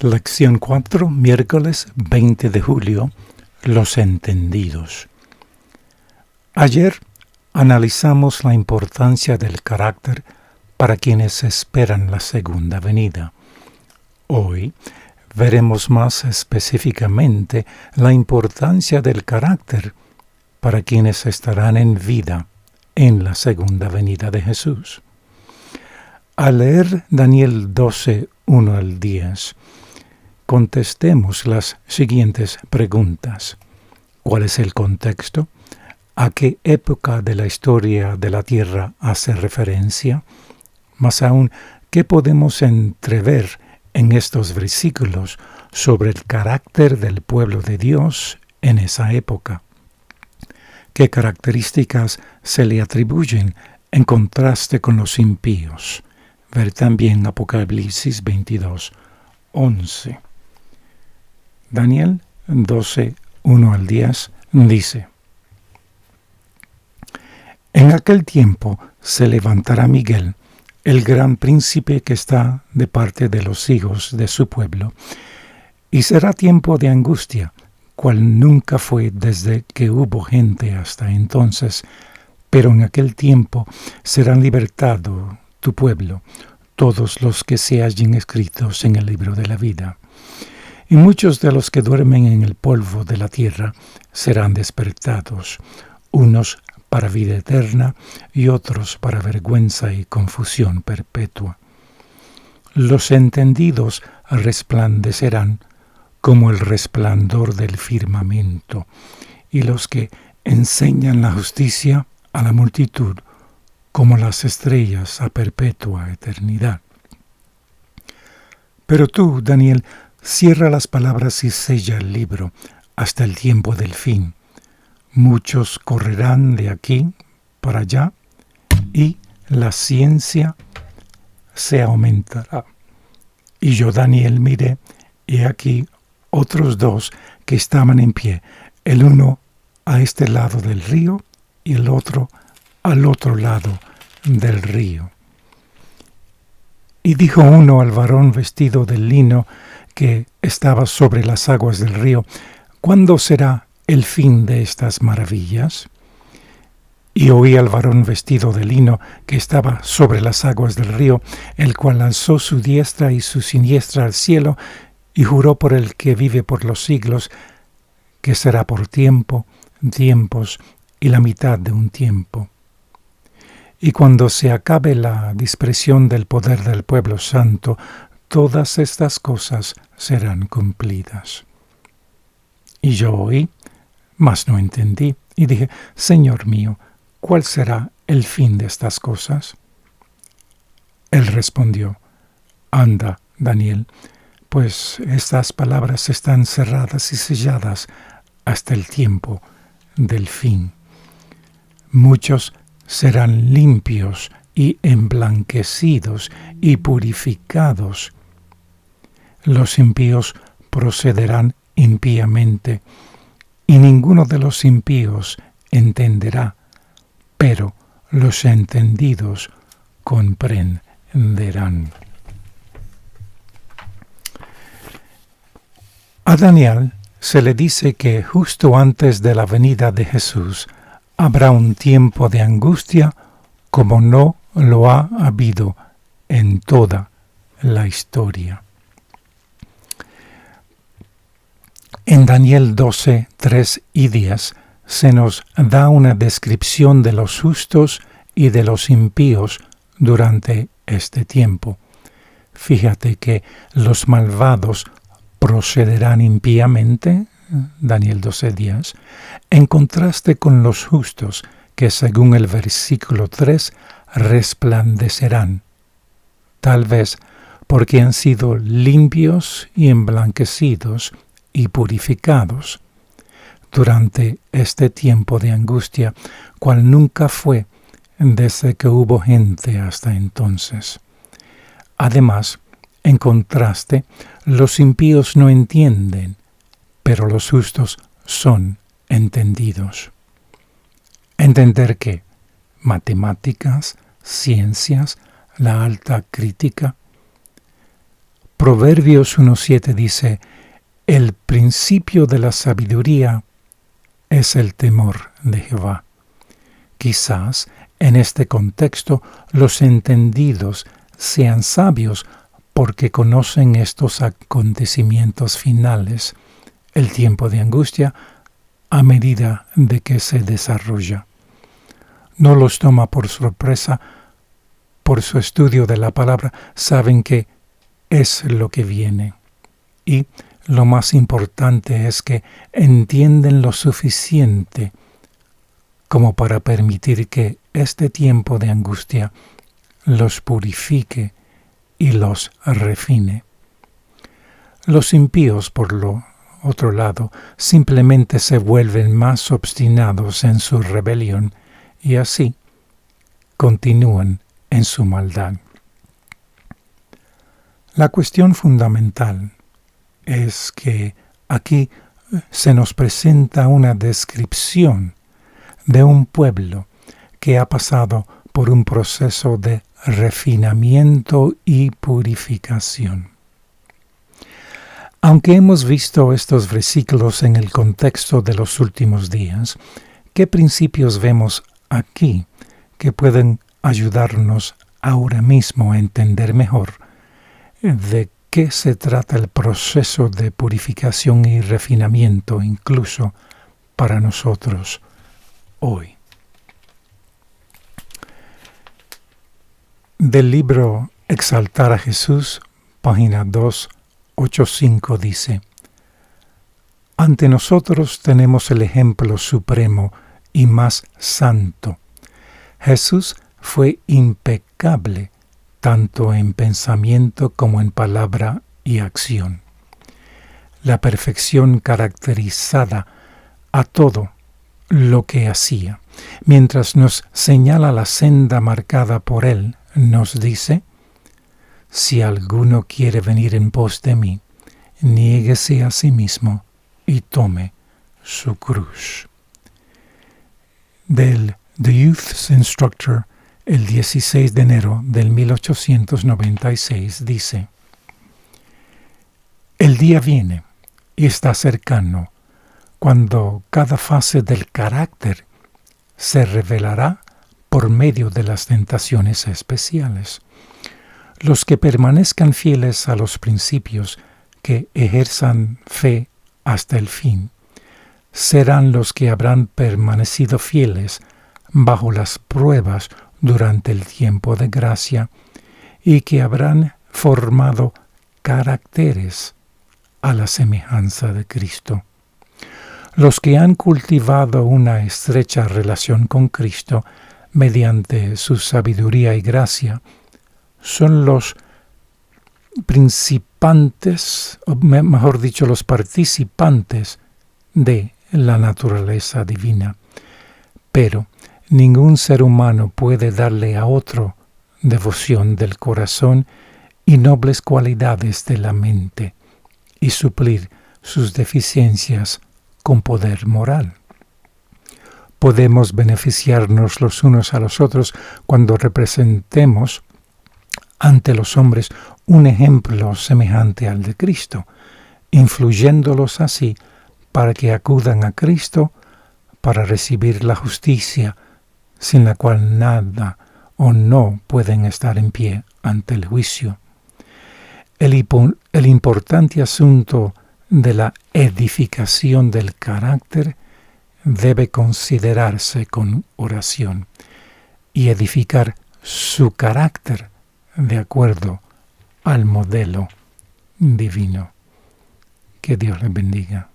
Lección 4, miércoles 20 de julio, los entendidos. Ayer analizamos la importancia del carácter para quienes esperan la segunda venida. Hoy veremos más específicamente la importancia del carácter para quienes estarán en vida en la segunda venida de Jesús. Al leer Daniel 12, 1 al 10, contestemos las siguientes preguntas. ¿Cuál es el contexto? ¿A qué época de la historia de la tierra hace referencia? Más aún, ¿qué podemos entrever en estos versículos sobre el carácter del pueblo de Dios en esa época? ¿Qué características se le atribuyen en contraste con los impíos? Ver también Apocalipsis 22, 11. Daniel 12, 1 al 10 dice: En aquel tiempo se levantará Miguel, el gran príncipe que está de parte de los hijos de su pueblo, y será tiempo de angustia, cual nunca fue desde que hubo gente hasta entonces, pero en aquel tiempo serán libertados tu pueblo, todos los que se hallen escritos en el libro de la vida. Y muchos de los que duermen en el polvo de la tierra serán despertados, unos para vida eterna y otros para vergüenza y confusión perpetua. Los entendidos resplandecerán como el resplandor del firmamento, y los que enseñan la justicia a la multitud como las estrellas a perpetua eternidad. Pero tú, Daniel, cierra las palabras y sella el libro hasta el tiempo del fin. Muchos correrán de aquí para allá y la ciencia se aumentará. Y yo, Daniel, miré, y aquí otros dos que estaban en pie, el uno a este lado del río y el otro al otro lado del río. Y dijo uno al varón vestido de lino que estaba sobre las aguas del río: ¿Cuándo será el fin de estas maravillas? Y oí al varón vestido de lino que estaba sobre las aguas del río, el cual alzó su diestra y su siniestra al cielo, y juró por el que vive por los siglos, que será por tiempos y la mitad de un tiempo. Y cuando se acabe la dispersión del poder del pueblo santo, todas estas cosas serán cumplidas. Y yo oí, mas no entendí, y dije: Señor mío, ¿cuál será el fin de estas cosas? Él respondió: Anda, Daniel, pues estas palabras están cerradas y selladas hasta el tiempo del fin. Muchos serán limpios y emblanquecidos y purificados. Los impíos procederán impíamente, y ninguno de los impíos entenderá, pero los entendidos comprenderán. A Daniel se le dice que justo antes de la venida de Jesús habrá un tiempo de angustia como no lo ha habido en toda la historia. En Daniel 12, 3 y 10 se nos da una descripción de los justos y de los impíos durante este tiempo. Fíjate que los malvados procederán impíamente, Daniel 12:10, en contraste con los justos, que según el versículo 3 resplandecerán, tal vez porque han sido limpios y emblanquecidos y purificados durante este tiempo de angustia, cual nunca fue desde que hubo gente hasta entonces. Además, en contraste, los impíos no entienden, pero los justos son entendidos. ¿Entender qué? Matemáticas, ciencias, la alta crítica. Proverbios 1:7 dice: el principio de la sabiduría es el temor de Jehová. Quizás en este contexto los entendidos sean sabios porque conocen estos acontecimientos finales, el tiempo de angustia, a medida de que se desarrolla. No los toma por sorpresa. Por su estudio de la palabra saben que es lo que viene. Y lo más importante es que entienden lo suficiente como para permitir que este tiempo de angustia los purifique y los refine. Los impíos, por lo otro lado, simplemente se vuelven más obstinados en su rebelión y así continúan en su maldad. La cuestión fundamental es que aquí se nos presenta una descripción de un pueblo que ha pasado por un proceso de refinamiento y purificación. Aunque hemos visto estos versículos en el contexto de los últimos días, ¿qué principios vemos aquí que pueden ayudarnos ahora mismo a entender mejor de qué se trata el proceso de purificación y refinamiento incluso para nosotros hoy? Del libro Exaltar a Jesús, página 285 dice: ante nosotros tenemos el ejemplo supremo y más santo. Jesús fue impecable tanto en pensamiento como en palabra y acción. La perfección caracterizada a todo lo que hacía. Mientras nos señala la senda marcada por él, nos dice: si alguno quiere venir en pos de mí, niéguese a sí mismo y tome su cruz. Del The Youth's Instructor, el 16 de enero del 1896, dice: el día viene y está cercano cuando cada fase del carácter se revelará por medio de las tentaciones especiales. Los que permanezcan fieles a los principios, que ejerzan fe hasta el fin, serán los que habrán permanecido fieles bajo las pruebas durante el tiempo de gracia y que habrán formado caracteres a la semejanza de Cristo. Los que han cultivado una estrecha relación con Cristo mediante su sabiduría y gracia son los principantes, o mejor dicho, los participantes de la naturaleza divina. Pero ningún ser humano puede darle a otro devoción del corazón y nobles cualidades de la mente y suplir sus deficiencias con poder moral. Podemos beneficiarnos los unos a los otros cuando representemos ante los hombres un ejemplo semejante al de Cristo, influyéndolos así para que acudan a Cristo para recibir la justicia, sin la cual nada o no pueden estar en pie ante el juicio. El importante asunto de la edificación del carácter debe considerarse con oración y edificar su carácter de acuerdo al modelo divino. Que Dios les bendiga.